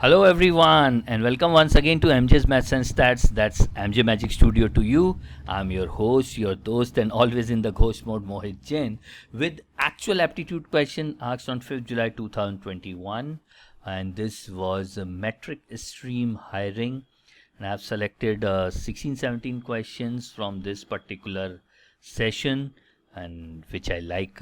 Hello everyone and welcome once again to MJ's Maths and Stats. That's MJ Magic Studio to you. I'm your host, your host and always in the ghost mode Mohit Jain with actual aptitude question asked on 5th July 2021, and this was a metric stream hiring, and I've selected 16-17 questions from this particular session and which I like.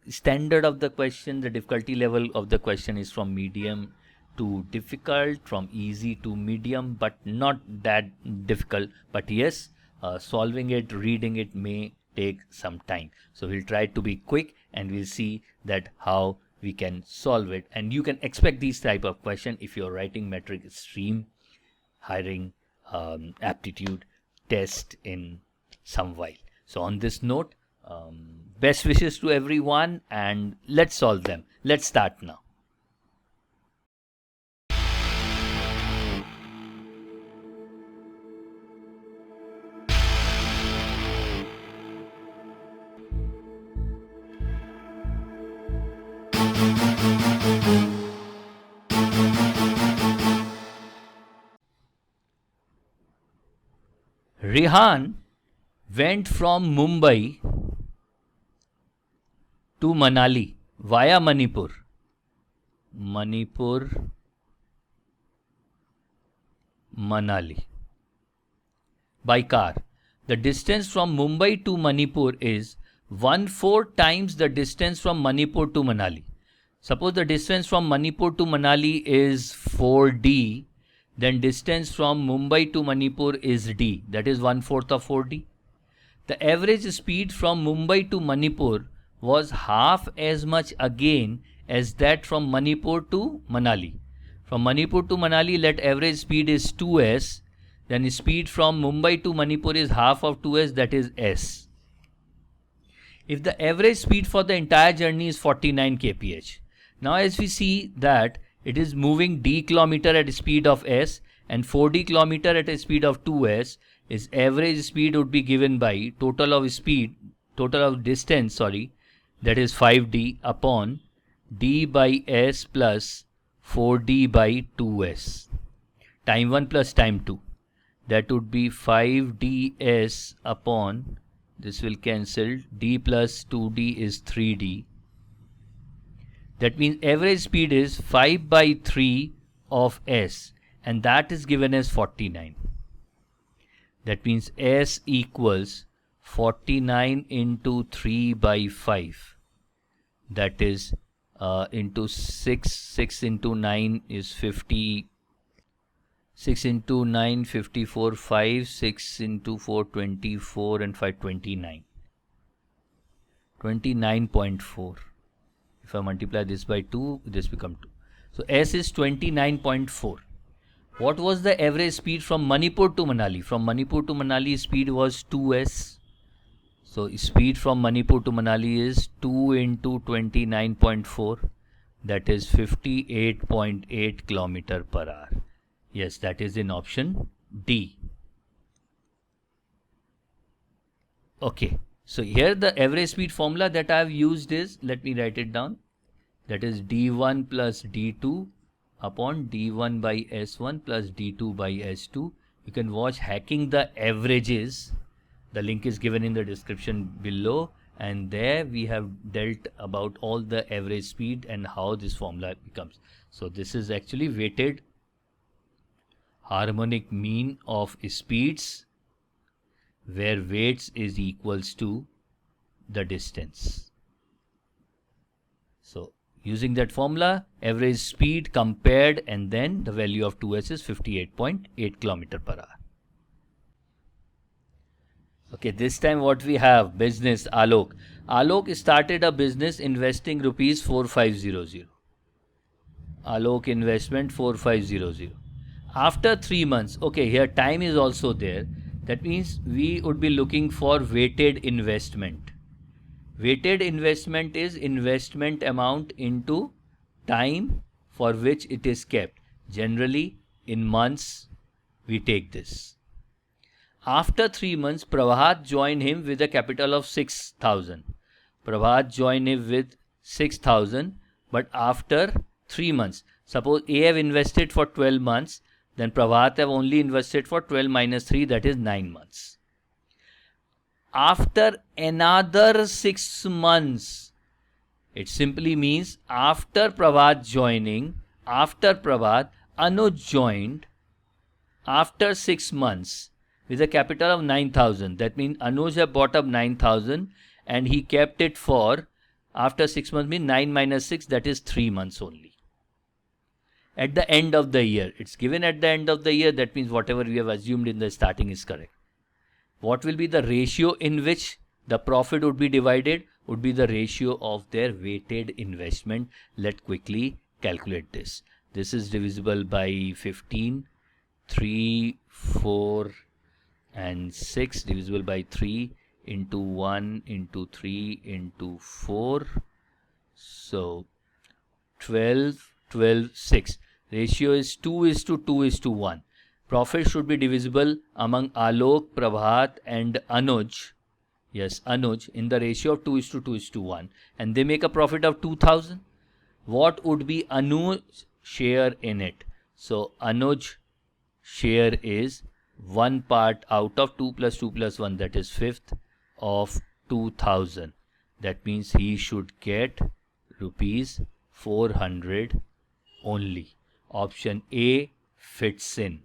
Standard of the question, the difficulty level of the question is from medium to difficult, from easy to medium, but not that difficult. But yes, solving it, reading it may take some time. So we'll try to be quick and we'll see that how we can solve it. And you can expect these type of question if you're writing metric stream hiring aptitude test in some while. So on this note, best wishes to everyone and let's solve them. Let's start now. Rehan went from Mumbai to Manali via Manipur. Manali by car. The distance from Mumbai to Manipur is 1/4 times the distance from Manipur to Manali. Suppose the distance from Manipur to Manali is 4D, then distance from Mumbai to Manipur is D, that is 1/4 of 4D. The average speed from Mumbai to Manipur was half as much again as that from Manipur to Manali. From Manipur to Manali, let average speed is 2s, then speed from Mumbai to Manipur is half of 2s, that is s. If the average speed for the entire journey is 49 kph, now as we see that it is moving d kilometer at a speed of s and 4d kilometer at a speed of 2s, its average speed would be given by total of distance, that is 5d upon d by s plus 4d by 2s, time 1 plus time 2. That would be 5ds upon, this will cancel, d plus 2d is 3d. That means average speed is 5 by 3 of s, and that is given as 49. That means s equals 49 into 3 by 5. That is into 6 into 9 is 50. 6 into 9, 54, 5, 6 into 4, 24, and 5, 29. 29.4. If I multiply this by 2, this becomes 2. So S is 29.4. What was the average speed from Manipur to Manali? From Manipur to Manali, speed was 2s. So speed from Manipur to Manali is 2 into 29.4. That is 58.8 kilometer per hour. Yes, that is in option D. Okay. So here the average speed formula that I have used is, let me write it down, that is d1 plus d2 upon d1 by s1 plus d2 by s2. You can watch Hacking the Averages. The link is given in the description below, and there we have dealt about all the average speed and how this formula becomes. So this is actually weighted harmonic mean of speeds, where weights is equals to the distance. So using that formula, average speed compared, and then the value of 2s is 58.8 kilometer per hour. Okay, this time what we have, business Alok. Alok started a business investing rupees 4500. Alok investment 4500. After 3 months, okay, here time is also there. That means we would be looking for weighted investment. Weighted investment is investment amount into time for which it is kept. Generally, in months, we take this. After 3 months, Prabhat joined him with a capital of 6,000. Prabhat joined him with 6,000, but after 3 months. Suppose A have invested for 12 months, then Prabhat have only invested for 12 minus 3, that is 9 months. After another 6 months, it simply means after Prabhat joining, Anuj joined after 6 months with a capital of 9,000. That means Anuj have bought up 9,000 and he kept it for, after 6 months means 9 minus 6, that is 3 months only. At the end of the year, it's given at the end of the year, that means whatever we have assumed in the starting is correct. What will be the ratio in which the profit would be divided? Would be the ratio of their weighted investment. Let's quickly calculate this. This is divisible by 15, 3, 4 and 6 divisible by 3 into 1 into 3 into 4. So 12, 12, 6. Ratio is 2:2:1. Profit should be divisible among Alok, Prabhat and Anuj. Yes, Anuj in the ratio of 2:2:1. And they make a profit of 2,000. What would be Anuj's share in it? So Anuj share is 1 part out of 2 plus 2 plus 1, that is 5th of 2,000. That means he should get rupees 400 only. Option A fits in.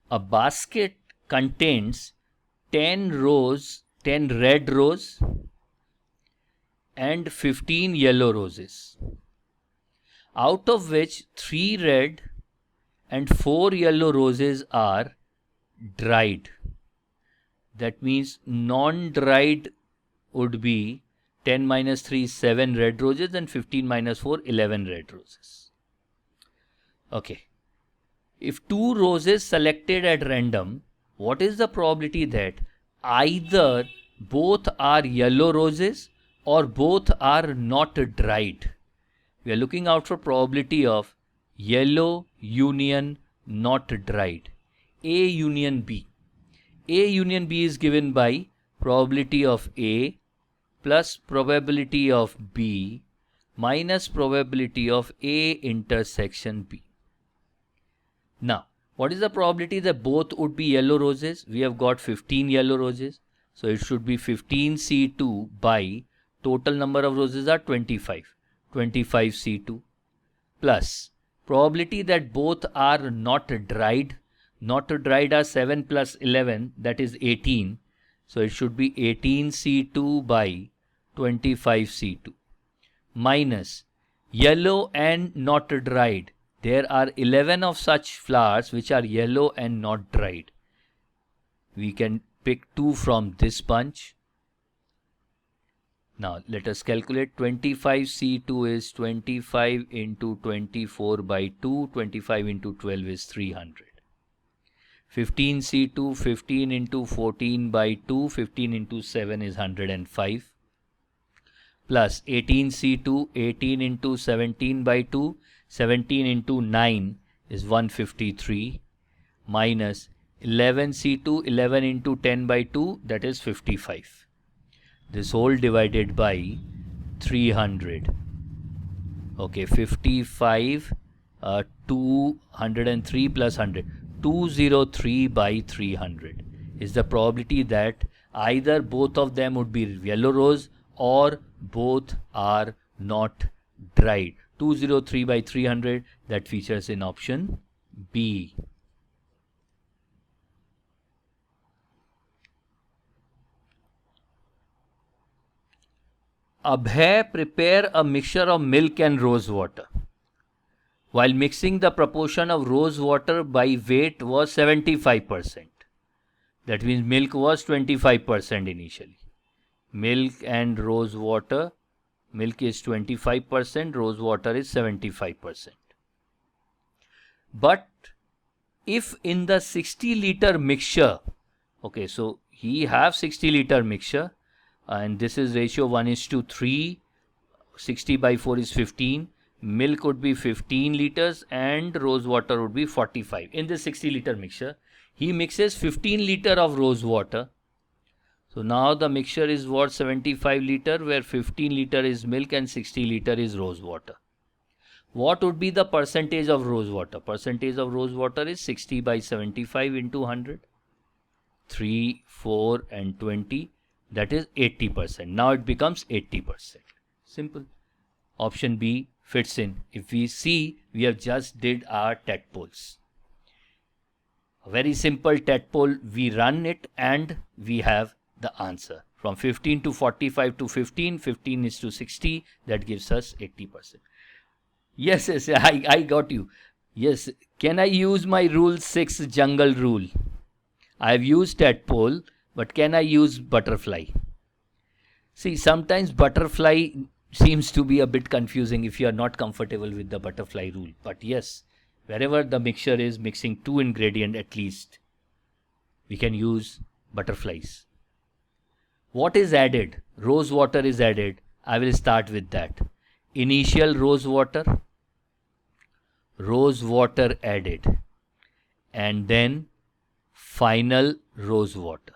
A basket contains 10 red roses and 15 yellow roses, out of which 3 red and 4 yellow roses are dried. That means non-dried would be 10 minus 3, 7 red roses, and 15 minus 4, 11 red roses. Okay. If 2 roses selected at random, what is the probability that either both are yellow roses or both are not dried? We are looking out for probability of yellow union not dried. A union B. A union B is given by probability of A plus probability of B minus probability of A intersection B. Now, what is the probability that both would be yellow roses? We have got 15 yellow roses. So it should be 15C2 by total number of roses are 25. 25C2 plus probability that both are not dried. Not dried are 7 plus 11, that is 18. So it should be 18C2 by 25C2 minus yellow and not dried. There are 11 of such flowers which are yellow and not dried. We can pick 2 from this bunch. Now let us calculate. 25C2 is 25 into 24 by 2. 25 into 12 is 300. 15C2, 15 into 14 by 2. 15 into 7 is 105. Plus 18C2, 18 into 17 by 2. 17 into 9 is 153. Minus 11C2, 11 into 10 by 2, that is 55. This whole divided by 300. Okay, 55, 203 plus 100. 203 by 300 is the probability that either both of them would be yellow rose or both are not dried. 203 by 300, that features in option B. Abhay prepare a mixture of milk and rose water. While mixing, the proportion of rose water by weight was 75%. That means milk was 25% initially. Milk and rose water, milk is 25%, rose water is 75%. But if in the 60-liter mixture, okay, so he have 60-liter mixture and this is ratio 1:3, 60 by 4 is 15. Milk would be 15 liters and rose water would be 45. In this 60-liter mixture, he mixes 15 liter of rose water. So now the mixture is what, 75 liter, where 15 liter is milk and 60 liter is rose water. What would be the percentage of rose water? Percentage of rose water is 60 by 75 into 100. 3, 4 and 20. That is 80%. Now it becomes 80%. Simple. Option B fits in. If we see, we have just did our tadpoles. A very simple tadpole. We run it and we have the answer. From 15 to 45 to 15. 15 is to 60. That gives us 80%. Yes, I got you. Yes, can I use my rule 6 jungle rule? I have used tadpole, but can I use butterfly? See, sometimes butterfly seems to be a bit confusing if you are not comfortable with the butterfly rule. But yes, wherever the mixture is mixing 2 ingredients at least, we can use butterflies. What is added? Rose water is added. I will start with that. Initial rose water added, and then final rose water.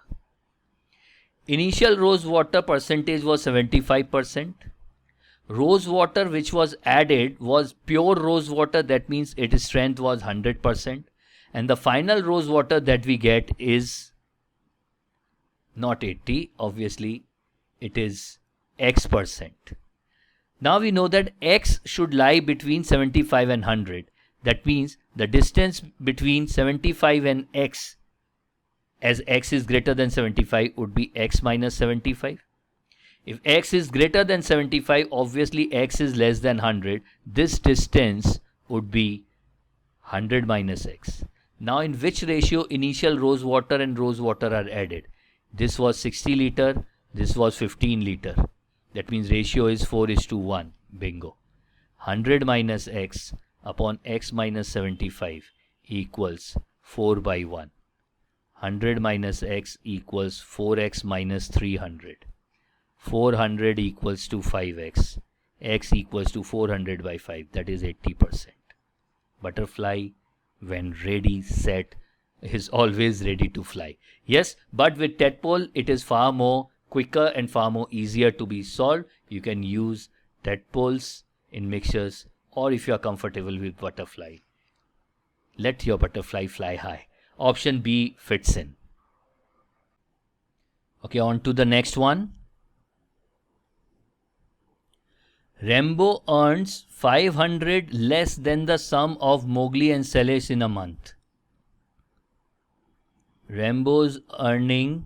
Initial rose water percentage was 75%. Rose water which was added was pure rose water, that means its strength was 100%, and the final rose water that we get is not 80, obviously it is X percent. Now we know that X should lie between 75 and 100. That means the distance between 75 and X, as X is greater than 75, would be X minus 75. If X is greater than 75, obviously X is less than 100. This distance would be 100 minus X. Now in which ratio initial rose water and rose water are added? This was 60 liter, this was 15 liter. That means ratio is 4:1. Bingo. 100 minus X upon X minus 75 equals 4 by 1. 100 minus X equals 4X minus 300. 400 equals to 5X. X equals to 400 by 5. That is 80%. Butterfly, when ready, set, is always ready to fly. Yes, but with tadpole, it is far more quicker and far more easier to be solved. You can use tadpoles in mixtures, or if you are comfortable with butterfly, let your butterfly fly high. Option B fits in. Okay, on to the next one. Rambo earns 500 less than the sum of Mowgli and Shailesh in a month. Rambo's earning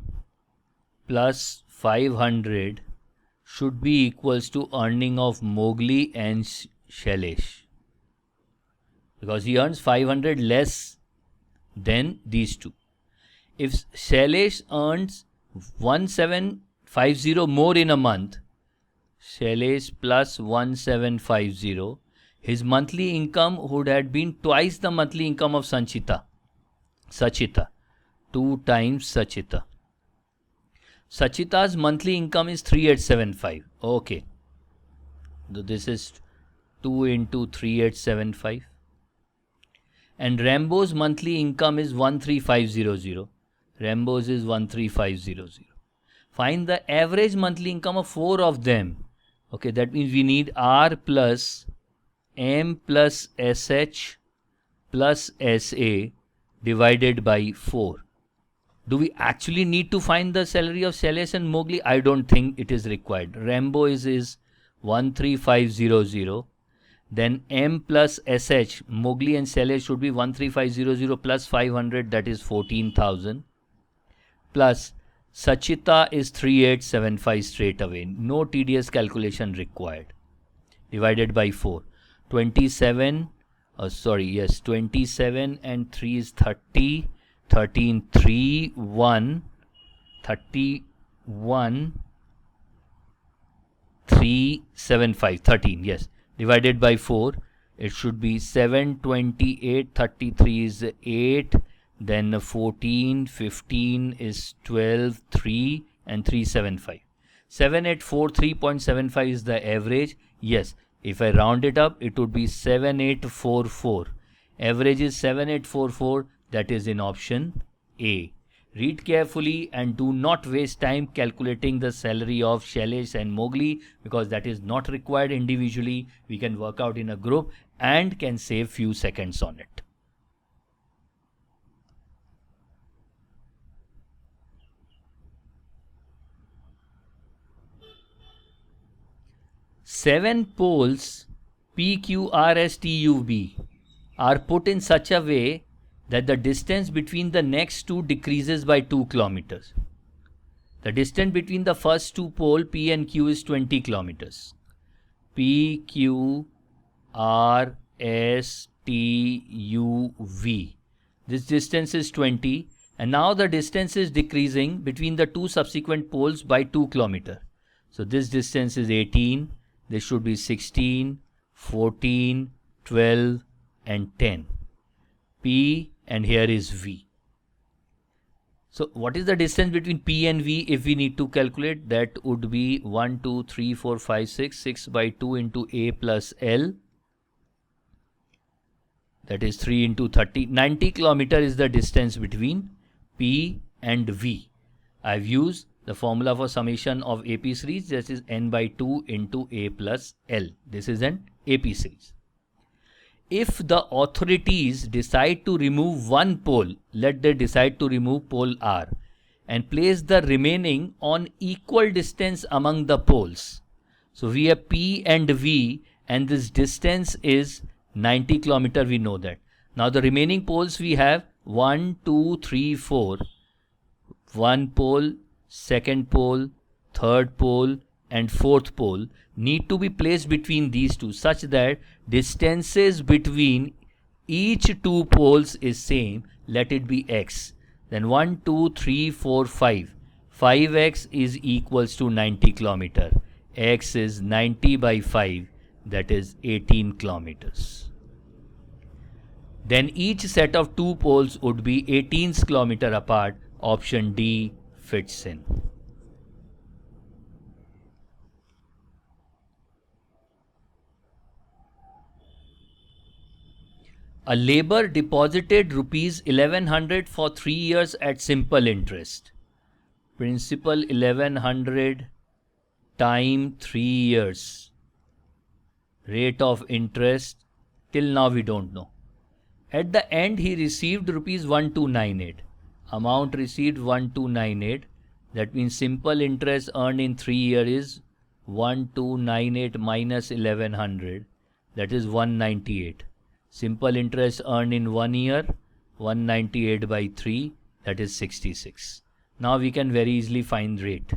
plus 500 should be equals to earning of Mowgli and Shailesh, because he earns 500 less than these two. If Shailesh earns 1750 more in a month, Shailesh plus 1750, his monthly income would have been twice the monthly income of Sachita. 2 times Sachita. Sachita's monthly income is 3875. Okay. So this is 2 into 3875. And Rambo's monthly income is 13500. Rambo's is 13500. Find the average monthly income of 4 of them. Okay, that means we need R plus M plus SH plus SA divided by 4. Do we actually need to find the salary of Shailesh and Mowgli? I don't think it is required. Rambo is 13500. Then M plus SH, Mowgli and Shailesh should be 13500 plus 500, that is 14,000. Plus Sachita is 3875 straight away. No tedious calculation required. Divided by 4. 27 and 3 is 30. 13, 3, 1, 31, 3, 7, 5, 13, yes. Divided by 4, it should be 7, 28, 33 is 8, then 14, 15 is 12, 3, and 375. 7843.75 is the average. Yes, if I round it up, it would be 7844. Average is 7844. That is in option A. Read carefully and do not waste time calculating the salary of Shailesh and Mowgli, because that is not required individually. We can work out in a group and can save few seconds on it. Seven poles P, Q, R, S, T, U, V are put in such a way that the distance between the next two decreases by 2 kilometers. The distance between the first two poles P and Q is 20 kilometers. P, Q, R, S, T, U, V. This distance is 20, and now the distance is decreasing between the two subsequent poles by 2 kilometers. So this distance is 18, this should be 16, 14, 12 and 10. P and here is V. So what is the distance between P and V if we need to calculate? That would be 1, 2, 3, 4, 5, 6. 6 by 2 into A plus L. That is 3 into 30. 90 kilometer is the distance between P and V. I've used the formula for summation of AP series. This is N by 2 into A plus L. This is an AP series. If the authorities decide to remove one pole, let they decide to remove pole R and place the remaining on equal distance among the poles. So we have P and V, and this distance is 90 kilometer, we know that. Now the remaining poles we have 1, 2, 3, 4. One pole, second pole, third pole and fourth pole need to be placed between these two such that distances between each two poles is same. Let it be x. Then 1, 2, 3, 4, 5. 5x is equals to 90 kilometer. X is 90 by 5, that is 18 kilometers. Then each set of two poles would be 18 kilometer apart. Option D fits in. A labour deposited rupees 1100 for 3 years at simple interest. Principal 1100 time 3 years. Rate of interest till now we don't know. At the end he received rupees 1298. Amount received 1298. That means simple interest earned in 3 years is 1298 minus 1100. That is 198. Simple interest earned in 1 year, 198 by 3, that is 66. Now we can very easily find rate.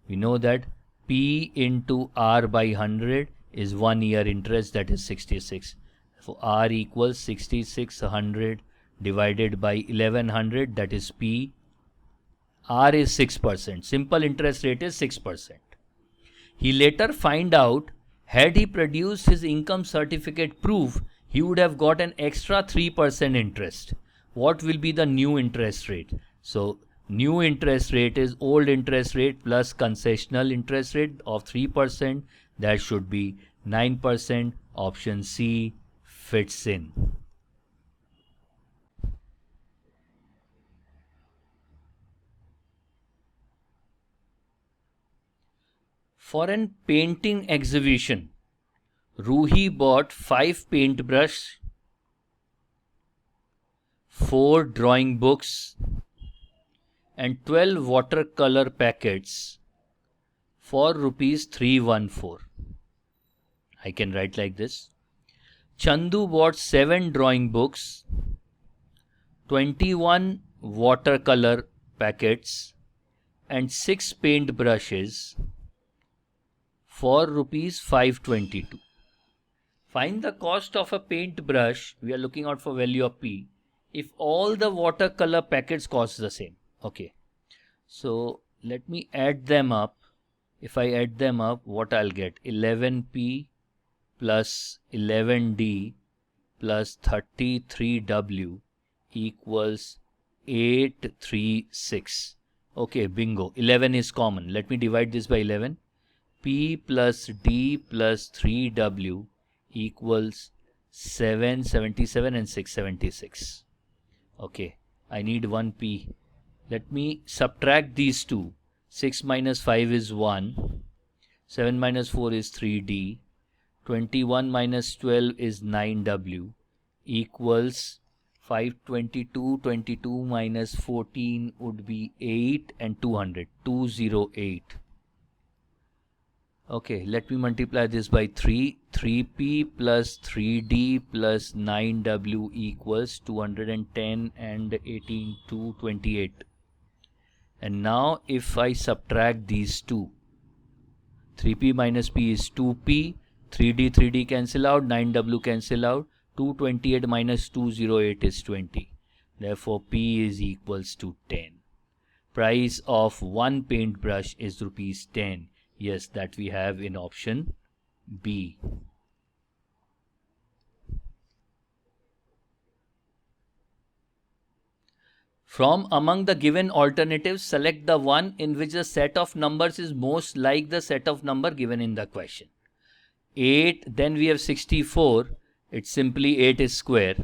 We know that P into R by 100 is 1 year interest, that is 66. So R equals 6600 divided by 1100, that is P. R is 6%. Simple interest rate is 6%. He later find out, had he produced his income certificate proof, he would have got an extra 3% interest. What will be the new interest rate? So new interest rate is old interest rate plus concessional interest rate of 3%. That should be 9%. Option C fits in. For an painting exhibition, Ruhi bought 5 paintbrushes, 4 drawing books and 12 watercolor packets for rupees 314. I can write like this. Chandu bought 7 drawing books, 21 watercolor packets and 6 paintbrushes for rupees 522. Find the cost of a paintbrush. We are looking out for value of P. If all the watercolor packets cost the same. Okay. So let me add them up. If I add them up, what I'll get? 11P plus 11D plus 33W equals 836. Okay, bingo. 11 is common. Let me divide this by 11. P plus D plus 3W equals 777 and 676. Okay, I need one P. Let me subtract these two. 6 minus 5 is 1. 7 minus 4 is 3D. 21 minus 12 is 9W equals 522. 22 minus 14 would be 8 and 200. 208. Okay, let me multiply this by 3. 3P plus 3D plus 9W equals 210 and 18, 228. And now if I subtract these two, 3P minus P is 2P, 3D cancel out, 9W cancel out, 228 minus 208 is 20. Therefore, P is equals to 10. Price of one paintbrush is rupees 10. Yes, that we have in option B. From among the given alternatives, select the one in which the set of numbers is most like the set of number given in the question. 8, then we have 64. It's simply 8 is square.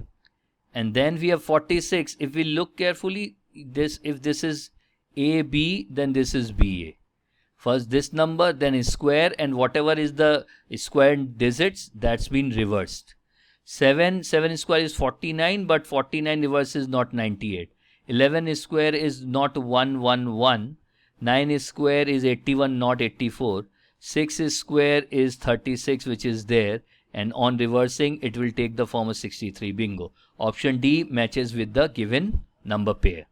And then we have 46. If we look carefully, if this is AB, then this is BA. First this number, then is square, and whatever is the square digits, that's been reversed. 7 square is 49, but 49 reverse is not 98. 11 is square is not 111. 9 is square is 81, not 84. 6 is square is 36, which is there, and on reversing it will take the form of 63. Bingo. Option D matches with the given number pair.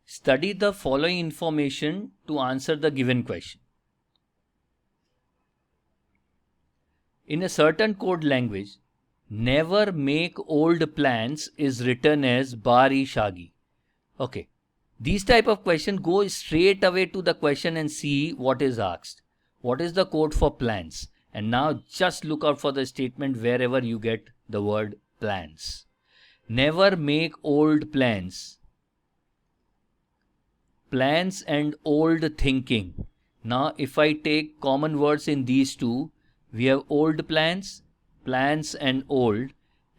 Study the following information to answer the given question. In a certain code language, never make old plans is written as bari shagi. Okay. These type of question, go straight away to the question and see what is asked. What is the code for plans? And now just look out for the statement wherever you get the word plans. Never make old plans. Plans and old thinking. Now if I take common words in these two, we have old plans, plans and old,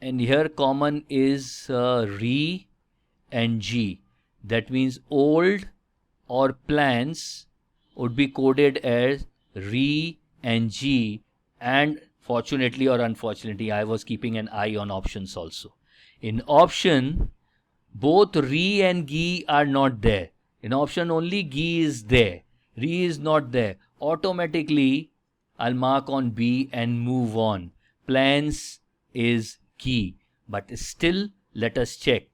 and here common is re and g. That means old or plans would be coded as re and g, and fortunately or unfortunately I was keeping an eye on options also. In option, both re and gi are not there. In option only gi is there, re is not there. Automatically I'll mark on B and move on. Plans is key, but still let us check.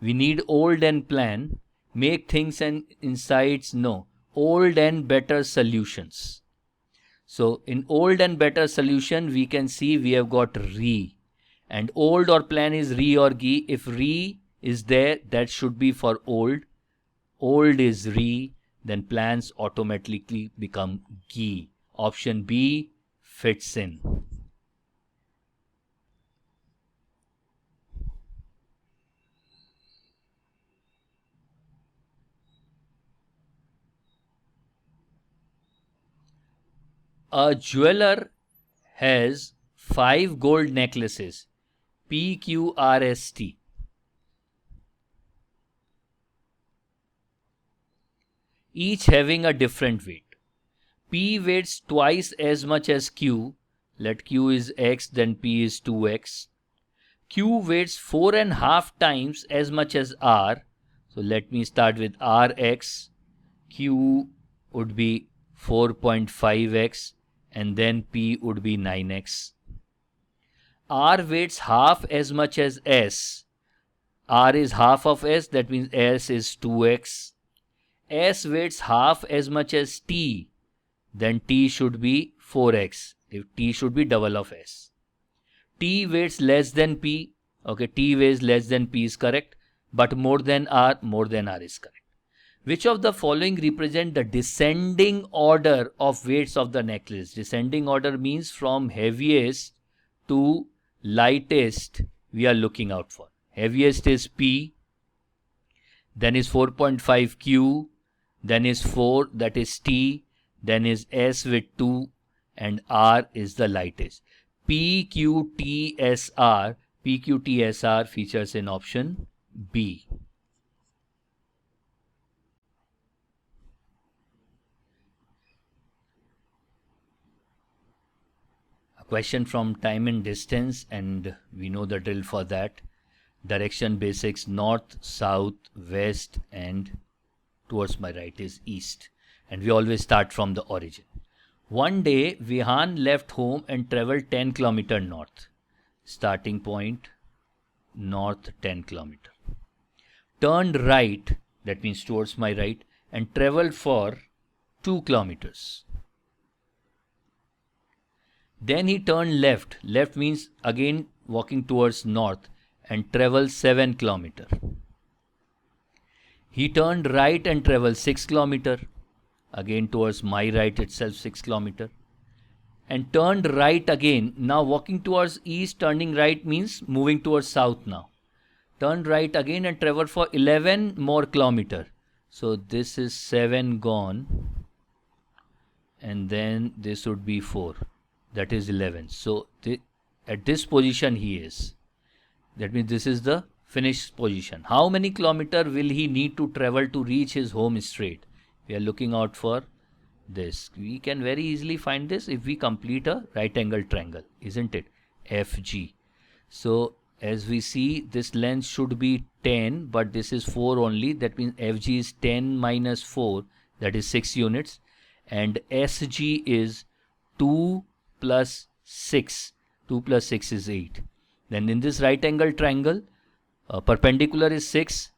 We need old and plan. Make things and insights, no. Old and better solutions. So in old and better solution, we can see we have got re. And old or plan is re or gi. If re is there, that should be for old. Old is re, then plans automatically become gi. Option B fits in. A jeweler has 5 gold necklaces, PQRST. Each having a different weight. P weighs twice as much as Q. Let Q is X, then P is 2X. Q weighs 4.5 times as much as R. So let me start with RX. Q would be 4.5x, and then P would be 9x. R weighs half as much as S. R is half of S, that means S is 2x. S weighs half as much as T, then T should be 4x. If T should be double of S. T weighs less than P. Okay, T weighs less than P is correct, but more than R is correct. Which of the following represent the descending order of weights of the necklace? Descending order means from heaviest to lightest we are looking out for. Heaviest is P, then is 4.5 Q, then is 4, that is T, then is S with 2, and R is the lightest. PQTSR. PQTSR features in option B. A question from time and distance, and we know the drill for that. Direction basics: north, south, west, and towards my right is east. And we always start from the origin. One day, Vihan left home and traveled 10 km north. Starting point, north 10 km. Turned right, that means towards my right, and traveled for 2 kilometers. Then he turned left. Left means again walking towards north and traveled 7 km. He turned right and traveled 6 km. Again towards my right itself 6 km. And turned right again. Now walking towards east, turning right means moving towards south now. Turned right again and traveled for 11 more kilometer. So this is 7 gone. And then this would be 4. That is 11. So at this position he is. That means this is the finished position. How many kilometer will he need to travel to reach his home straight? We are looking out for this. We can very easily find this if we complete a right angle triangle, isn't it? FG. So as we see, this length should be 10, but this is 4 only. That means FG is 10 minus 4, that is 6 units. And SG is 2 plus 6. 2 plus 6 is 8. Then in this right angle triangle, perpendicular is 6,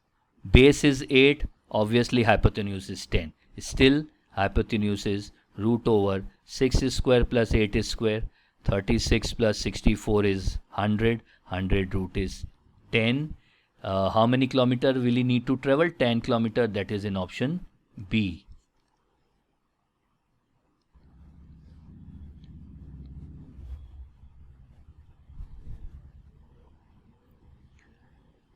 base is 8, obviously hypotenuse is 10. Still, hypotenuse is root over 6 is square plus 8 is square. 36 plus 64 is 100. 100 root is 10. How many kilometer will he need to travel? 10 kilometer. That is in option B.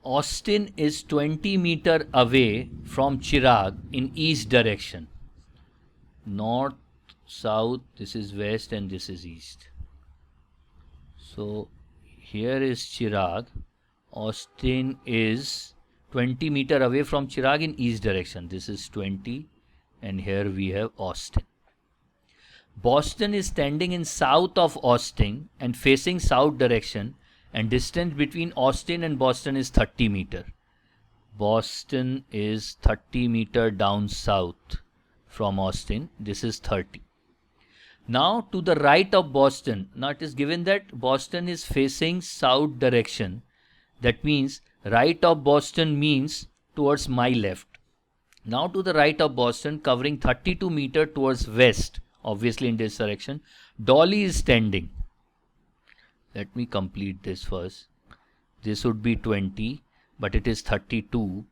Austin is 20 meter away from Chirag in east direction. North, south, this is west and this is east. So here is Chirag. Austin is 20 meter away from Chirag in east direction. This is 20 and here we have Austin. Boston is standing in south of Austin and facing south direction, and distance between Austin and Boston is 30 meter. Boston is 30 meter down south from Austin. This is 30. Now to the right of Boston. Now it is given that Boston is facing south direction. That means right of Boston means towards my left. Now to the right of Boston, covering 32 meter towards west, obviously in this direction, Dolly is standing. Let me complete this first. This would be 20, but it is 32.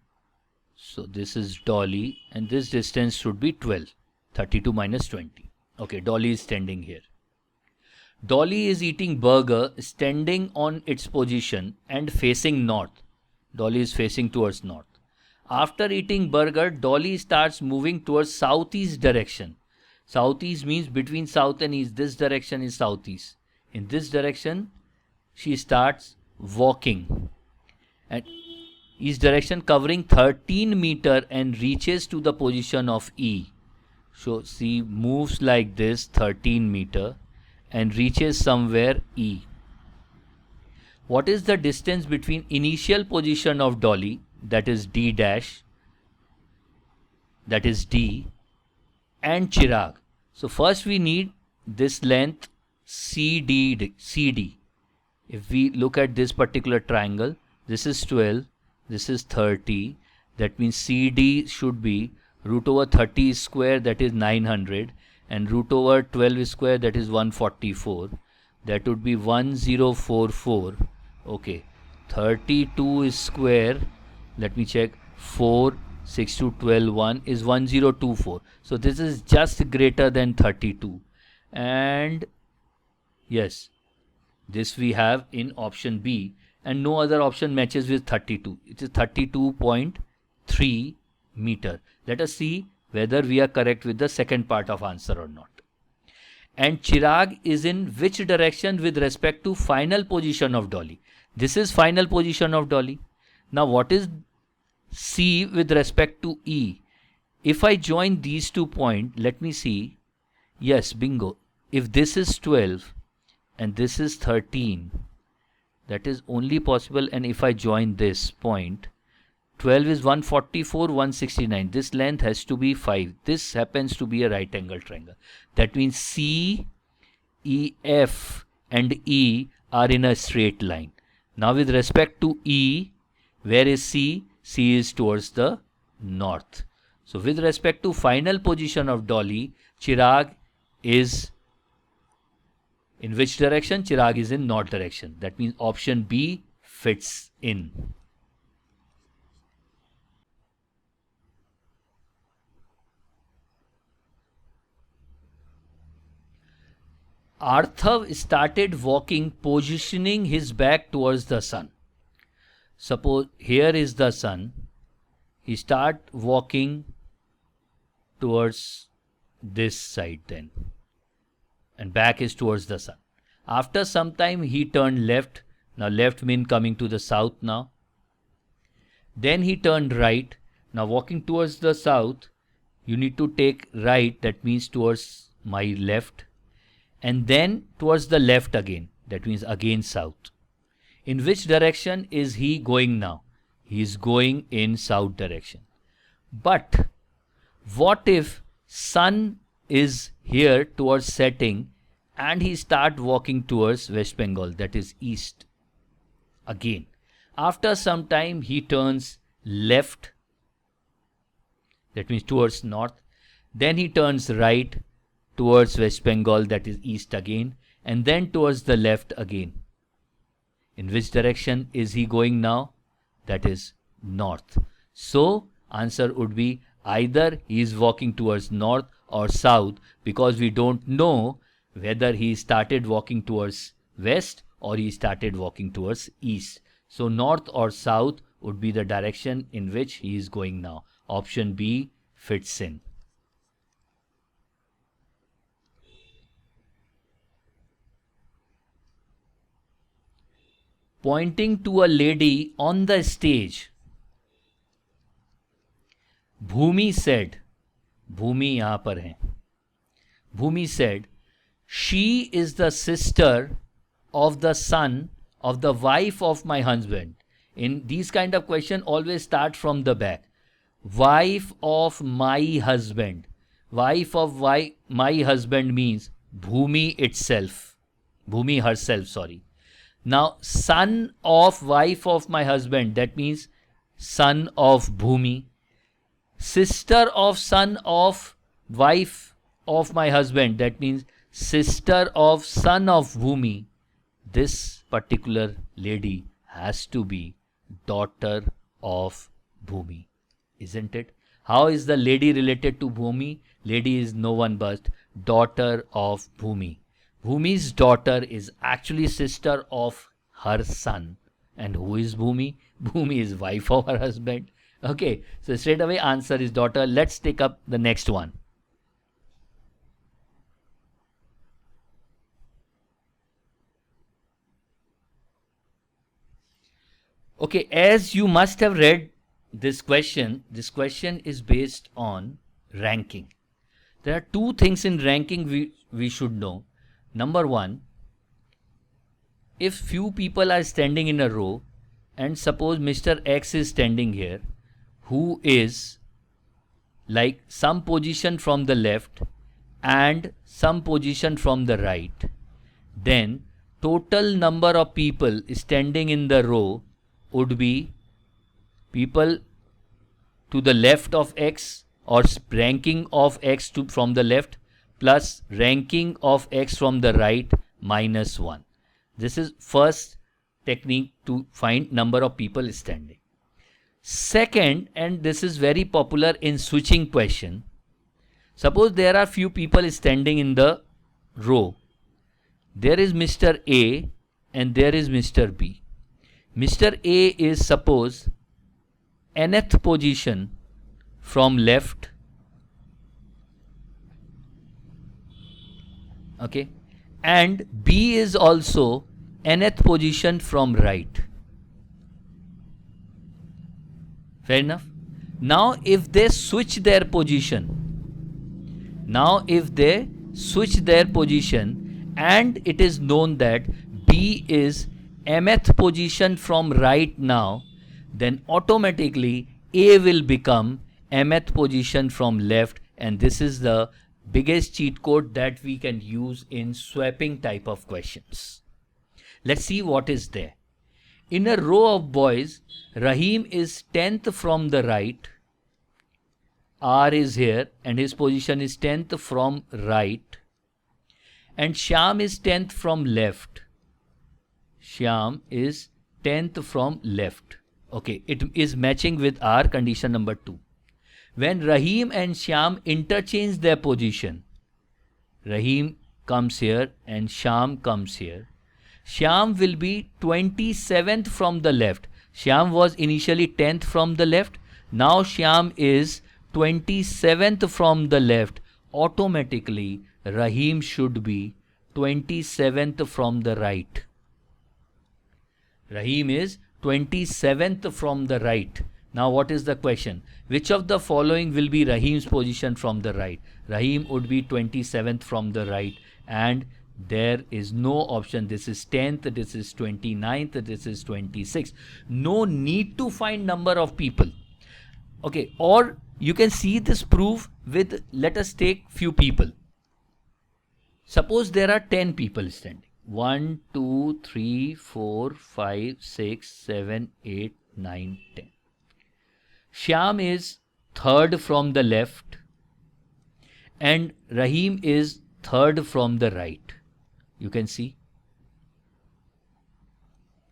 So this is Dolly, and this distance should be 12. 32 minus 20. Okay, Dolly is standing here. Dolly is eating burger, standing on its position and facing north. Dolly is facing towards north. After eating burger, Dolly starts moving towards southeast direction. Southeast means between south and east. This direction is southeast. In this direction, she starts walking. And east direction covering 13 meter and reaches to the position of E. So she moves like this 13 meter and reaches somewhere E. What is the distance between initial position of Dolly, that is D dash, that is D, and Chirag? So first we need this length CD. If we look at this particular triangle, this is 12, this is 30. That means CD should be root over 30 square, that is 900, and root over 12 square, that is 144. That would be 1044. Okay, 32 is square. Let me check. 4, 6 to 12, 1 is 1024. So this is just greater than 32. And yes, this we have in option B, and no other option matches with 32. It is 32.3 meter. Let us see whether we are correct with the second part of answer or not. And Chirag is in which direction with respect to final position of dolly? This is final position of dolly. Now what is C with respect to E? If I join these 2 points, let me see. Yes, bingo. If this is 12 and this is 13, that is only possible. And if I join this point, 12 is 144, 169. This length has to be 5. This happens to be a right angle triangle. That means C, E, F and E are in a straight line. Now with respect to E, where is C? C is towards the north. So with respect to final position of dolly, Chirag is in which direction? Chirag is in north direction. That means option B fits in. Arthav started walking, positioning his back towards the sun. Suppose here is the sun. He start walking towards this side then. And back is towards the sun. After some time he turned left. Now left means coming to the south now. Then he turned right. Now walking towards the south, you need to take right. That means towards my left. And then towards the left again. That means again south. In which direction is he going now? He is going in south direction. But what if sun is here towards setting and he start walking towards West Bengal, that is east again? After some time he turns left, that means towards north. Then he turns right towards West Bengal, that is east again, and then towards the left again. In which direction is he going now? That is north. So answer would be either he is walking towards north or south, because we don't know whether he started walking towards west or he started walking towards east. So north or south would be the direction in which he is going now. Option B fits in. Pointing to a lady on the stage, Bhumi said, Bhumi यहाँ पर है. Bhumi said, she is the sister of the son of the wife of my husband. In these kind of question, always start from the back. Wife of my husband. Wife of my husband means Bhumi itself. Bhumi herself, sorry. Now, son of wife of my husband, that means son of Bhumi. Sister of son of wife of my husband, that means sister of son of Bhumi. This particular lady has to be daughter of Bhumi, isn't it? How is the lady related to Bhumi? Lady is no one but daughter of Bhumi. Bhumi's daughter is actually sister of her son. And who is Bhumi? Bhumi is wife of her husband. Okay, so straight away answer is daughter. Let's take up the next one. Okay, as you must have read this question is based on ranking. There are two things in ranking we should know. Number one, if few people are standing in a row and suppose Mr. X is standing here, who is like some position from the left and some position from the right, then total number of people standing in the row would be people to the left of X, or ranking of X from the left, plus ranking of X from the right minus 1. This is first technique to find number of people standing. Second, and this is very popular in switching question, suppose there are few people standing in the row. There is Mr. A and there is Mr. B. Mr. A is suppose nth position from left. Okay, and B is also nth position from right. Fair enough. Now if they switch their position, and it is known that B is mth position from right now, then automatically A will become mth position from left, and this is the biggest cheat code that we can use in swapping type of questions. Let's see what is there. In a row of boys, Rahim is 10th from the right. R is here and his position is 10th from right. And Shyam is 10th from left. Shyam is 10th from left. Okay, it is matching with our condition number 2. When Rahim and Shyam interchange their position, Rahim comes here and Shyam comes here. Shyam will be 27th from the left. Shyam was initially 10th from the left. Now Shyam is 27th from the left. Automatically Rahim should be 27th from the right. Rahim is 27th from the right. Now what is the question? Which of the following will be Rahim's position from the right? Rahim would be 27th from the right, and there is no option. This is 10th, this is 29th, this is 26th. No need to find number of people. Okay, or you can see this proof with, let us take few people. Suppose there are 10 people standing. 1, 2, 3, 4, 5, 6, 7, 8, 9, 10. Shyam is 3rd from the left and Rahim is 3rd from the right. You can see.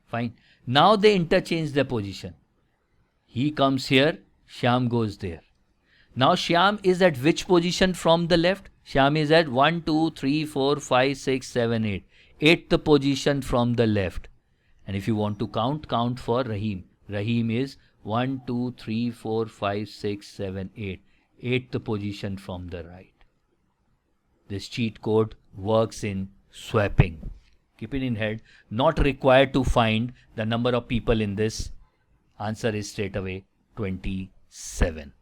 Fine. Now they interchange their position. He comes here, Shyam goes there. Now Shyam is at which position from the left? Shyam is at 1, 2, 3, 4, 5, 6, 7, 8. 8th position from the left. And if you want to count for Rahim. Rahim is 1, 2, 3, 4, 5, 6, 7, 8. 8th position from the right. This cheat code works in swapping. Keep it in head. Not required to find the number of people in this. Answer is straight away 27.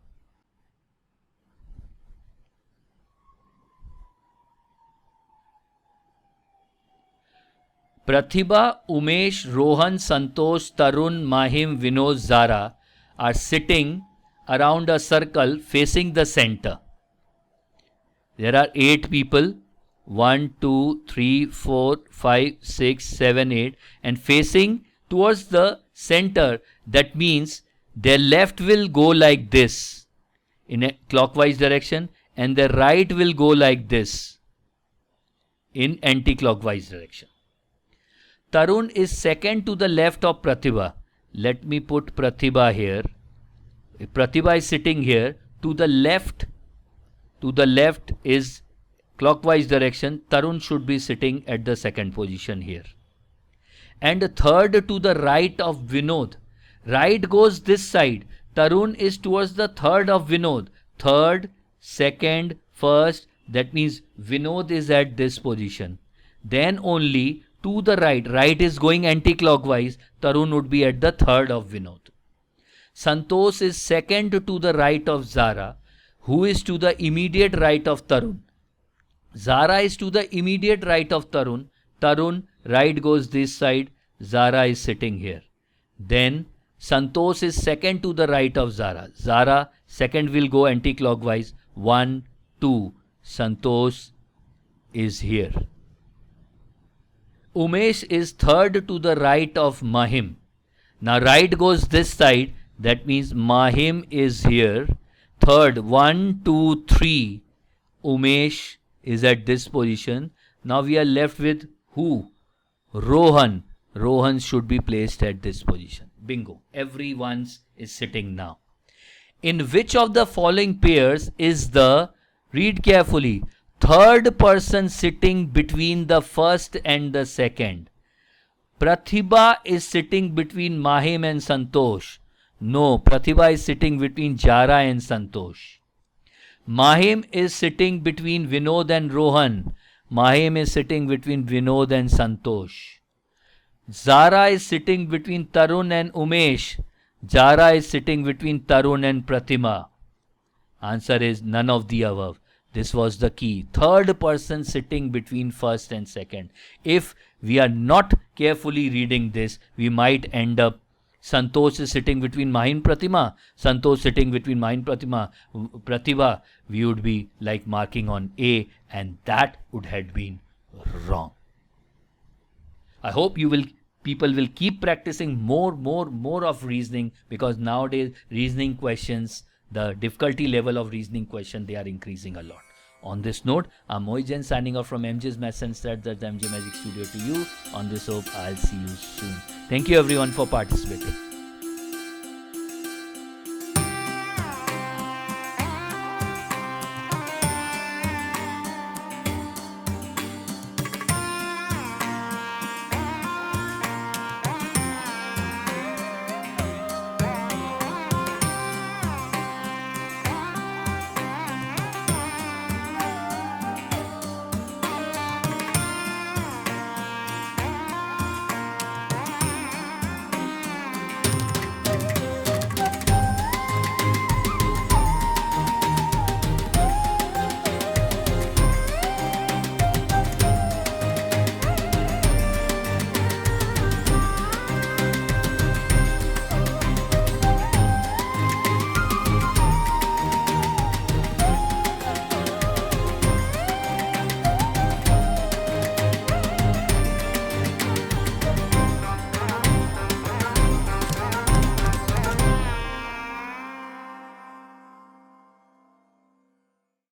Pratibha, Umesh, Rohan, Santosh, Tarun, Mahim, Vinod, Zara are sitting around a circle facing the center. There are 8 people. 1, 2, 3, 4, 5, 6, 7, 8 and facing towards the center. That means their left will go like this in a clockwise direction and their right will go like this in anti-clockwise direction. Tarun is second to the left of Pratibha. Let me put Pratibha here. If Pratibha is sitting here, to the left is clockwise direction. Tarun should be sitting at the second position here. And third to the right of Vinod. Right goes this side. Tarun is towards the third of Vinod. Third, second, first. That means Vinod is at this position. Then only to the right. Right is going anti-clockwise. Tarun would be at the third of Vinod. Santosh is second to the right of Zara, who is to the immediate right of Tarun. Zara is to the immediate right of Tarun. Tarun, right goes this side. Zara is sitting here. Then Santosh is second to the right of Zara. Zara, second will go anti-clockwise. 1, 2. Santosh is here. Umesh is third to the right of Mahim. Now right goes this side. That means Mahim is here. Third, 1, 2, 3. Umesh is at this position. Now we are left with who? Rohan. Rohan should be placed at this position. Bingo. Everyone's is sitting now. In which of the following pairs is the, read carefully, third person sitting between the first and the second? Pratibha is sitting between Mahim and Santosh. No, Pratibha is sitting between Jara and Santosh. Mahim is sitting between Vinod and Rohan. Mahim is sitting between Vinod and Santosh. Zara is sitting between Tarun and Umesh. Jara is sitting between Tarun and Pratima. Answer is none of the above. This was the key. Third person sitting between first and second. If we are not carefully reading this, we might end up Santosh is sitting between Mahin Pratima. Santosh sitting between Mahin Pratibha. We would be like marking on A, and that would have been wrong. I hope people will keep practicing more of reasoning, because nowadays reasoning questions, the difficulty level of reasoning question, they are increasing a lot. On this note, I'm Mohit Jain signing off from MJ's Maths and Stats, that's MJ Magic Studio to you. On this hope, I'll see you soon. Thank you everyone for participating.